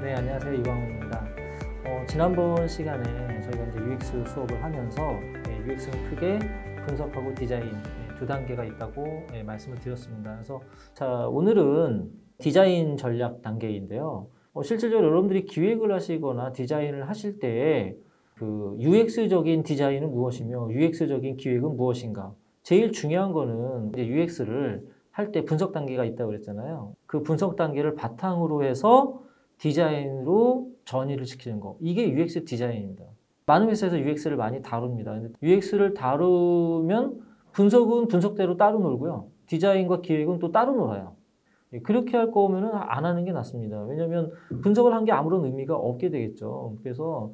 네, 안녕하세요. 이광훈입니다. 지난번 시간에 저희가 이제 UX 수업을 하면서 UX는 크게 분석하고 디자인 두 단계가 있다고 말씀을 드렸습니다. 그래서 자, 오늘은 디자인 전략 단계인데요. 실질적으로 여러분들이 기획을 하시거나 디자인을 하실 때 그 UX적인 디자인은 무엇이며 UX적인 기획은 무엇인가? 제일 중요한 거는 이제 UX를 할 때 분석 단계가 있다고 그랬잖아요. 그 분석 단계를 바탕으로 해서 디자인으로 전이를 시키는 거. 이게 UX 디자인입니다. 많은 회사에서 UX를 많이 다룹니다. UX를 다루면 분석은 분석대로 따로 놀고요. 디자인과 기획은 또 따로 놀아요. 그렇게 할 거면 안 하는 게 낫습니다. 왜냐하면 분석을 한 게 아무런 의미가 없게 되겠죠. 그래서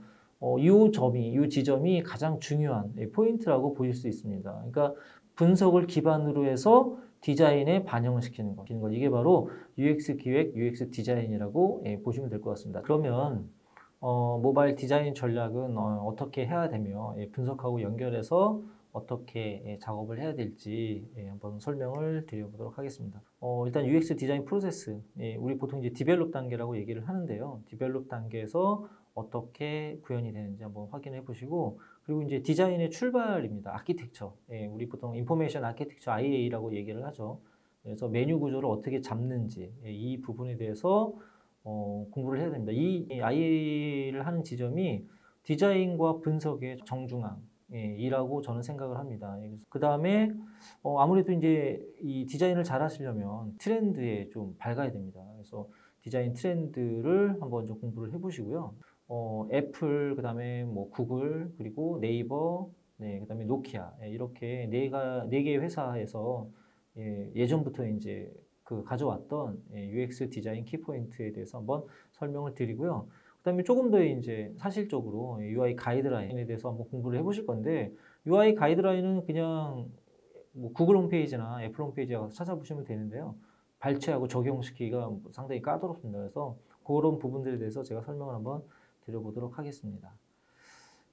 이 지점이 가장 중요한 포인트라고 보실 수 있습니다. 그러니까 분석을 기반으로 해서 디자인에 반영을 시키는 것. 이게 바로 UX 기획, UX 디자인이라고 보시면 될 것 같습니다. 그러면 모바일 디자인 전략은 어떻게 해야 되며 분석하고 연결해서 어떻게 작업을 해야 될지 한번 설명을 드려보도록 하겠습니다. 일단 UX 디자인 프로세스, 우리 보통 이제 디벨롭 단계라고 얘기를 하는데요. 디벨롭 단계에서 어떻게 구현이 되는지 한번 확인해 보시고, 그리고 이제 디자인의 출발입니다. 아키텍처, 우리 보통 인포메이션 아키텍처 IA라고 얘기를 하죠. 그래서 메뉴 구조를 어떻게 잡는지 이 부분에 대해서 공부를 해야 됩니다. 이 IA를 하는 지점이 디자인과 분석의 정중앙이라고 저는 생각을 합니다. 그 다음에 아무래도 이제 이 디자인을 잘 하시려면 트렌드에 좀 밝아야 됩니다. 그래서 디자인 트렌드를 한번 좀 공부를 해보시고요. 애플, 그 다음에 뭐 구글, 그리고 네이버, 그 다음에 노키아 이렇게 네 개의 회사에서 예전부터 이제 그 가져왔던 UX 디자인 키포인트에 대해서 한번 설명을 드리고요. 그다음에 조금 더 이제 사실적으로 UI 가이드라인에 대해서 한번 공부를 해보실 건데, UI 가이드라인은 그냥 뭐 구글 홈페이지나 애플 홈페이지에 가서 찾아보시면 되는데요. 발췌하고 적용시키기가 상당히 까다롭습니다. 그래서 그런 부분들에 대해서 제가 설명을 한번 드려보도록 하겠습니다.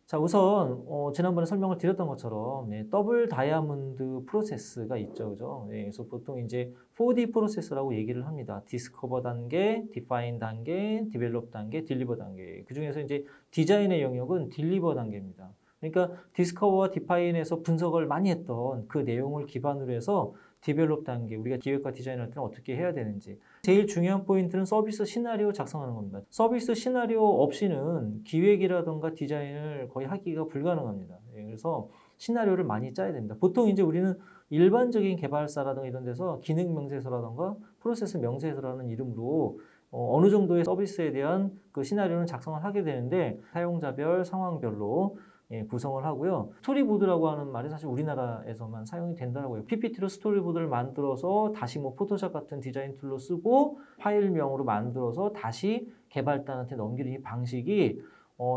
자, 우선 지난번에 설명을 드렸던 것처럼 더블 다이아몬드 프로세스가 있죠, 그죠? 그래서 보통 이제 4D 프로세스라고 얘기를 합니다. 디스커버 단계, 디파인 단계, 디벨롭 단계, 딜리버 단계. 그 중에서 이제 디자인의 영역은 딜리버 단계입니다. 그러니까 디스커버와 디파인에서 분석을 많이 했던 그 내용을 기반으로 해서 디벨롭 단계, 우리가 기획과 디자인할 때는 어떻게 해야 되는지. 제일 중요한 포인트는 서비스 시나리오 작성하는 겁니다. 서비스 시나리오 없이는 기획이라든가 디자인을 거의 하기가 불가능합니다. 그래서 시나리오를 많이 짜야 됩니다. 보통 이제 우리는 일반적인 개발사라든가 이런 데서 기능 명세서라든가 프로세스 명세서라는 이름으로 어느 정도의 서비스에 대한 그 시나리오는 작성을 하게 되는데, 사용자별, 상황별로 구성을 하고요. 스토리보드라고 하는 말이 사실 우리나라에서만 사용이 된다고요. PPT로 스토리보드를 만들어서 다시 뭐 포토샵 같은 디자인 툴로 쓰고 파일명으로 만들어서 다시 개발단한테 넘기는 이 방식이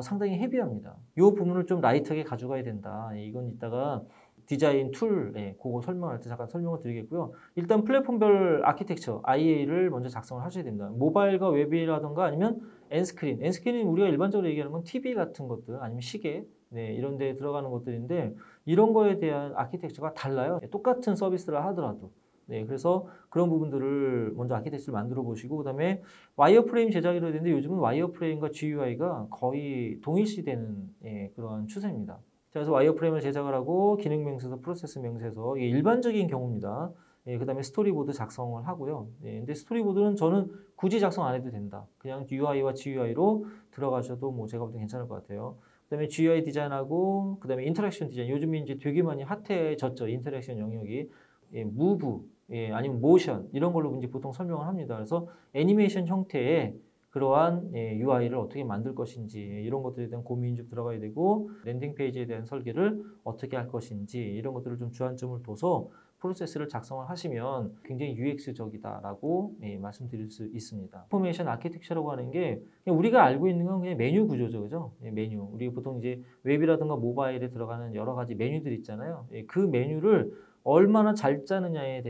상당히 헤비합니다. 이 부분을 좀 라이트하게 가져가야 된다. 이건 이따가 디자인 툴, 그거 설명할 때 잠깐 설명을 드리겠고요. 일단 플랫폼별 아키텍처, IA를 먼저 작성을 하셔야 됩니다. 모바일과 웹이라든가 아니면 엔스크린. 엔스크린은 우리가 일반적으로 얘기하는 건 TV 같은 것들, 아니면 시계, 이런 데 들어가는 것들인데, 이런 거에 대한 아키텍처가 달라요. 똑같은 서비스를 하더라도. 그래서 그런 부분들을 먼저 아키텍처를 만들어 보시고, 그 다음에 와이어프레임 제작이라고 되는데, 요즘은 와이어프레임과 GUI가 거의 동일시되는 그러한 추세입니다. 자, 그래서 와이어프레임을 제작을 하고 기능 명세서, 프로세스 명세서, 이게 일반적인 경우입니다. 그 다음에 스토리보드 작성을 하고요. 근데 스토리보드는 저는 굳이 작성 안 해도 된다. 그냥 UI와 GUI로 들어가셔도 뭐 제가 볼 때 괜찮을 것 같아요. 그 다음에 GUI 디자인하고, 그 다음에 인터랙션 디자인. 요즘에 이제 되게 많이 핫해졌죠. 인터랙션 영역이. 무브, 아니면 모션, 이런 걸로 이제 보통 설명을 합니다. 그래서 애니메이션 형태의 그러한 UI를 어떻게 만들 것인지, 이런 것들에 대한 고민이 좀 들어가야 되고, 랜딩 페이지에 대한 설계를 어떻게 할 것인지, 이런 것들을 좀 주안점을 둬서 프로세스를 작성을 하시면 굉장히 UX적이다라고 말씀드릴 수 있습니다. 인포메이션 아키텍처라고 하는 게 그냥 우리가 알고 있는 건 그냥 메뉴 구조죠, 그죠? 메뉴. 우리 보통 이제 웹이라든가 모바일에 들어가는 여러 가지 메뉴들 있잖아요. 그 메뉴를 얼마나 잘 짜느냐에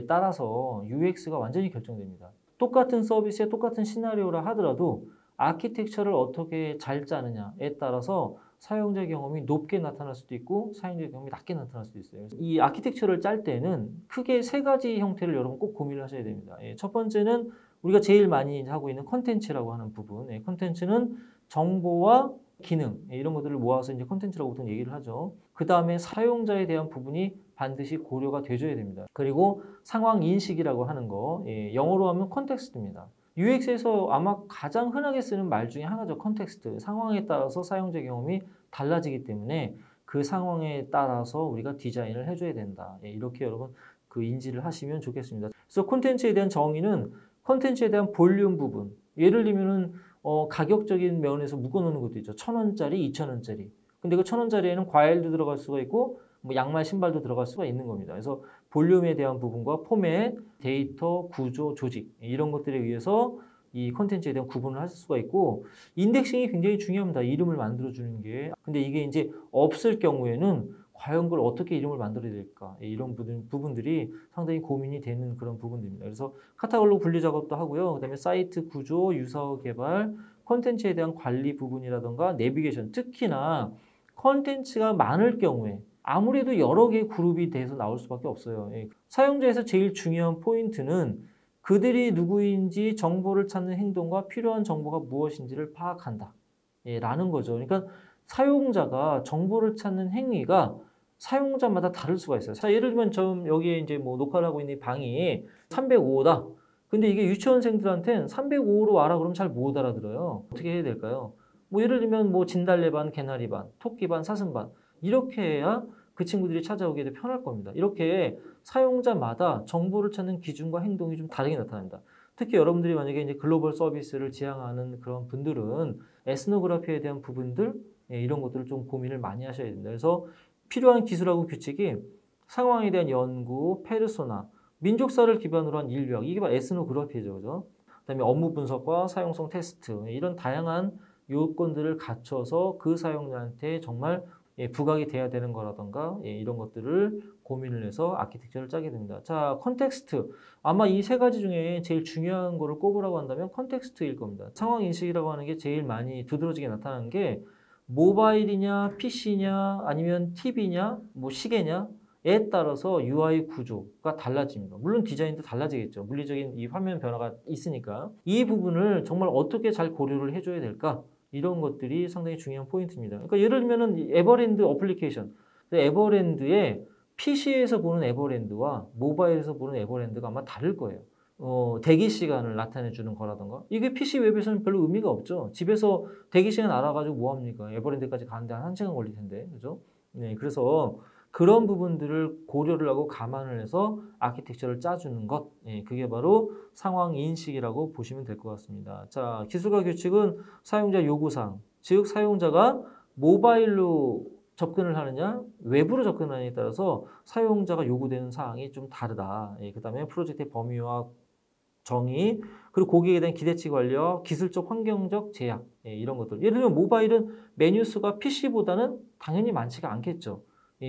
따라서 UX가 완전히 결정됩니다. 똑같은 서비스에 똑같은 시나리오라 하더라도 아키텍처를 어떻게 잘 짜느냐에 따라서 사용자 경험이 높게 나타날 수도 있고 사용자 경험이 낮게 나타날 수도 있어요. 이 아키텍처를 짤 때는 크게 세 가지 형태를 여러분 꼭 고민을 하셔야 됩니다. 첫 번째는 우리가 제일 많이 하고 있는 콘텐츠라고 하는 부분. 콘텐츠는 정보와 기능 이런 것들을 모아서 이제 콘텐츠라고 보통 얘기를 하죠. 그 다음에 사용자에 대한 부분이 반드시 고려가 돼줘야 됩니다. 그리고 상황 인식이라고 하는 거, 영어로 하면 컨텍스트입니다. UX에서 아마 가장 흔하게 쓰는 말 중에 하나죠. 컨텍스트. 상황에 따라서 사용자 경험이 달라지기 때문에 그 상황에 따라서 우리가 디자인을 해줘야 된다. 이렇게 여러분 그 인지를 하시면 좋겠습니다. 그래서 콘텐츠에 대한 정의는 콘텐츠에 대한 볼륨 부분. 예를 들면은 가격적인 면에서 묶어놓는 것도 있죠. 1,000원짜리, 2,000원짜리. 근데 그 1,000원짜리에는 과일도 들어갈 수가 있고 뭐 양말, 신발도 들어갈 수가 있는 겁니다. 그래서 볼륨에 대한 부분과 포맷, 데이터, 구조, 조직 이런 것들에 의해서 이 콘텐츠에 대한 구분을 하실 수가 있고 인덱싱이 굉장히 중요합니다. 이름을 만들어주는 게. 근데 이게 이제 없을 경우에는 과연 그걸 어떻게 이름을 만들어야 될까 이런 부분들이 상당히 고민이 되는 그런 부분들입니다. 그래서 카탈로그 분류 작업도 하고요. 그다음에 사이트 구조, 유서 개발, 콘텐츠에 대한 관리 부분이라던가 내비게이션 특히나 콘텐츠가 많을 경우에 아무래도 여러 개의 그룹이 돼서 나올 수밖에 없어요. 사용자에서 제일 중요한 포인트는 그들이 누구인지 정보를 찾는 행동과 필요한 정보가 무엇인지를 파악한다. 라는 거죠. 그러니까 사용자가 정보를 찾는 행위가 사용자마다 다를 수가 있어요. 자, 예를 들면 저 여기에 이제 뭐 녹화를 하고 있는 이 방이 305호다. 근데 이게 유치원생들한테는 305호로 알아 그러면 잘 못 알아들어요. 어떻게 해야 될까요? 뭐 예를 들면 뭐 진달래반, 개나리반, 토끼반, 사슴반 이렇게 해야 그 친구들이 찾아오게 돼 편할 겁니다. 이렇게 사용자마다 정보를 찾는 기준과 행동이 좀 다르게 나타납니다. 특히 여러분들이 만약에 이제 글로벌 서비스를 지향하는 그런 분들은 에스노그래피에 대한 부분들 이런 것들을 좀 고민을 많이 하셔야 됩니다. 그래서 필요한 기술하고 규칙이 상황에 대한 연구, 페르소나, 민족사를 기반으로 한 인력 이게 바로 에스노그래피죠, 그죠? 그다음에 업무 분석과 사용성 테스트 이런 다양한 요건들을 갖춰서 그 사용자한테 정말 부각이 돼야 되는 거라던가 이런 것들을 고민을 해서 아키텍처를 짜게 됩니다. 자, 컨텍스트. 아마 이 세 가지 중에 제일 중요한 거를 꼽으라고 한다면 컨텍스트일 겁니다. 상황 인식이라고 하는 게 제일 많이 두드러지게 나타나는 게 모바일이냐, PC냐, 아니면 TV냐, 뭐 시계냐에 따라서 UI 구조가 달라집니다. 물론 디자인도 달라지겠죠. 물리적인 이 화면 변화가 있으니까. 이 부분을 정말 어떻게 잘 고려를 해줘야 될까? 이런 것들이 상당히 중요한 포인트입니다. 그러니까 예를 들면은 에버랜드 어플리케이션. 에버랜드의 PC에서 보는 에버랜드와 모바일에서 보는 에버랜드가 아마 다를 거예요. 대기 시간을 나타내 주는 거라던가. 이게 PC 웹에서는 별로 의미가 없죠. 집에서 대기 시간 알아가지고 뭐 합니까? 에버랜드까지 가는데 한 1시간 걸릴 텐데. 그죠? 네, 그래서 그런 부분들을 고려를 하고 감안을 해서 아키텍처를 짜주는 것. 그게 바로 상황 인식이라고 보시면 될 것 같습니다. 자, 기술과 규칙은 사용자 요구사항. 즉, 사용자가 모바일로 접근을 하느냐, 외부로 접근하느냐에 따라서 사용자가 요구되는 사항이 좀 다르다. 그 다음에 프로젝트의 범위와 정의, 그리고 고객에 대한 기대치 관리와 기술적 환경적 제약, 이런 것들. 예를 들면 모바일은 메뉴 수가 PC보다는 당연히 많지가 않겠죠.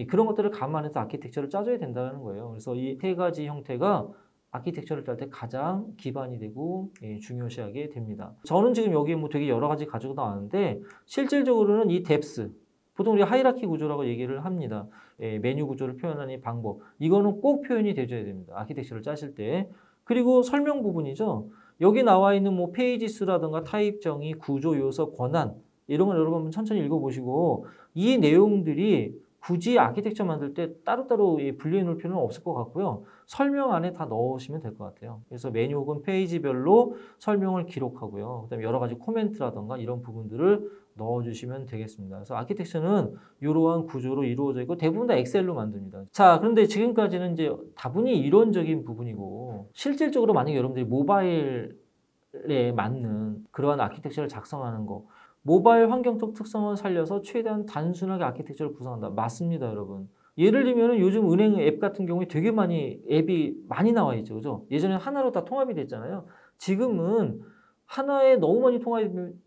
그런 것들을 감안해서 아키텍처를 짜줘야 된다는 거예요. 그래서 이 세 가지 형태가 아키텍처를 짤 때 가장 기반이 되고 중요시하게 됩니다. 저는 지금 여기에 뭐 되게 여러 가지 가지고 나왔는데 실질적으로는 이 뎁스, 보통 우리가 하이라키 구조라고 얘기를 합니다. 메뉴 구조를 표현하는 이 방법. 이거는 꼭 표현이 되줘야 됩니다. 아키텍처를 짜실 때. 그리고 설명 부분이죠. 여기 나와 있는 뭐 페이지 수라든가 타입 정의, 구조 요소, 권한 이런 걸 여러분 천천히 읽어보시고 이 내용들이 굳이 아키텍처 만들 때 따로따로 분류해 놓을 필요는 없을 것 같고요. 설명 안에 다 넣으시면 될 것 같아요. 그래서 메뉴 혹은 페이지별로 설명을 기록하고요. 그다음에 여러 가지 코멘트라든가 이런 부분들을 넣어주시면 되겠습니다. 그래서 아키텍처는 이러한 구조로 이루어져 있고 대부분 다 엑셀로 만듭니다. 자, 그런데 지금까지는 이제 다분히 이론적인 부분이고 실질적으로 만약에 여러분들이 모바일에 맞는 그러한 아키텍처를 작성하는 거 모바일 환경적 특성을 살려서 최대한 단순하게 아키텍처를 구성한다. 맞습니다, 여러분. 예를 들면 요즘 은행 앱 같은 경우에 되게 많이 앱이 많이 나와 있죠. 그죠? 예전에 하나로 다 통합이 됐잖아요. 지금은 하나에 너무 많이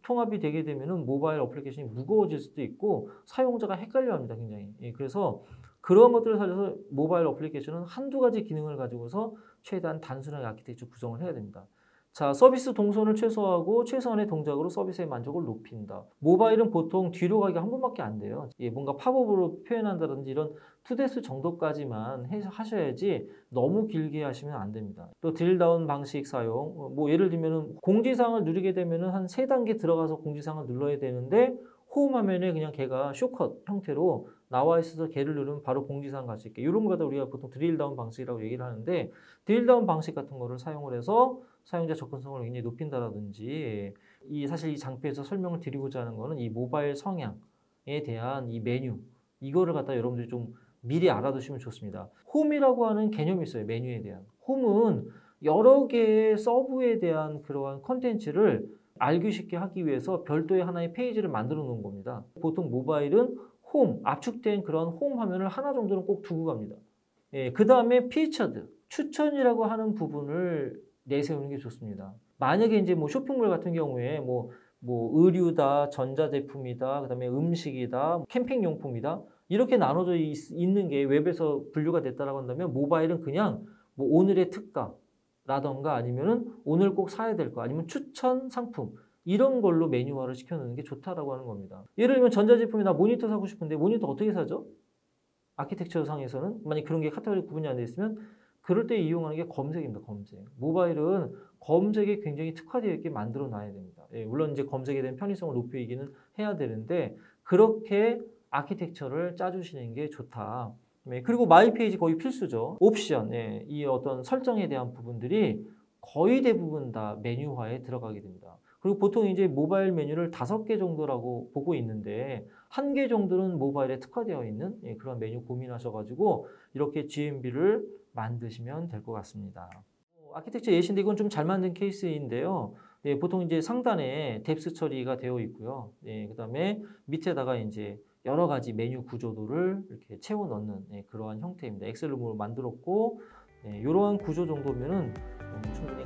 통합이 되게 되면은 모바일 어플리케이션이 무거워질 수도 있고 사용자가 헷갈려 합니다, 굉장히. 그래서 그런 것들을 살려서 모바일 어플리케이션은 한두 가지 기능을 가지고서 최대한 단순하게 아키텍처 구성을 해야 됩니다. 자, 서비스 동선을 최소화하고 최소한의 동작으로 서비스의 만족을 높인다. 모바일은 보통 뒤로 가기가 한 번밖에 안 돼요. 예, 뭔가 팝업으로 표현한다든지 이런 투데스 정도까지만 하셔야지 너무 길게 하시면 안 됩니다. 또 드릴다운 방식 사용, 뭐 예를 들면 공지사항을 누르게 되면 한 3단계 들어가서 공지사항을 눌러야 되는데 홈 화면에 그냥 걔가 쇼컷 형태로 나와 있어서 걔를 누르면 바로 공지사항 갈 수 있게, 이런 거 갖다 우리가 보통 드릴다운 방식이라고 얘기를 하는데, 드릴다운 방식 같은 거를 사용을 해서 사용자 접근성을 굉장히 높인다라든지, 사실 이 장표에서 설명을 드리고자 하는 거는 이 모바일 성향에 대한 이 메뉴, 이거를 갖다 여러분들이 좀 미리 알아두시면 좋습니다. 홈이라고 하는 개념이 있어요. 메뉴에 대한. 홈은 여러 개의 서브에 대한 그러한 컨텐츠를 알기 쉽게 하기 위해서 별도의 하나의 페이지를 만들어 놓은 겁니다. 보통 모바일은 홈, 압축된 그런 홈 화면을 하나 정도는 꼭 두고 갑니다. 예, 그 다음에 피처드, 추천이라고 하는 부분을 내세우는 게 좋습니다. 만약에 이제 뭐 쇼핑몰 같은 경우에 뭐 의류다, 전자제품이다, 그 다음에 음식이다, 캠핑용품이다, 이렇게 나눠져 있는 게 웹에서 분류가 됐다라고 한다면, 모바일은 그냥 뭐 오늘의 특가라던가 아니면은 오늘 꼭 사야 될 거, 아니면 추천 상품, 이런 걸로 메뉴화를 시켜놓는 게 좋다라고 하는 겁니다. 예를 들면 전자제품이나 모니터 사고 싶은데 모니터 어떻게 사죠? 아키텍처 상에서는 만약 그런 게 카테고리 구분이 안 되어 있으면 그럴 때 이용하는 게 검색입니다. 검색. 모바일은 검색에 굉장히 특화되어 있게 만들어 놔야 됩니다. 예, 물론 이제 검색에 대한 편의성을 높이기는 해야 되는데, 그렇게 아키텍처를 짜주시는 게 좋다. 네, 그리고 마이 페이지 거의 필수죠. 옵션, 예, 이 어떤 설정에 대한 부분들이 거의 대부분 다 메뉴화에 들어가게 됩니다. 그리고 보통 이제 모바일 메뉴를 5개 정도라고 보고 있는데, 1개 정도는 모바일에 특화되어 있는, 예, 그런 메뉴 고민하셔가지고 이렇게 GMB를 만드시면 될 것 같습니다. 아키텍처 예시인데 이건 좀 잘 만든 케이스인데요. 예, 보통 이제 상단에 뎁스 처리가 되어 있고요. 예, 그다음에 밑에다가 이제 여러 가지 메뉴 구조도를 이렇게 채워 넣는, 예, 그러한 형태입니다. 엑셀로 만들었고, 예, 이러한 구조 정도면은 충분히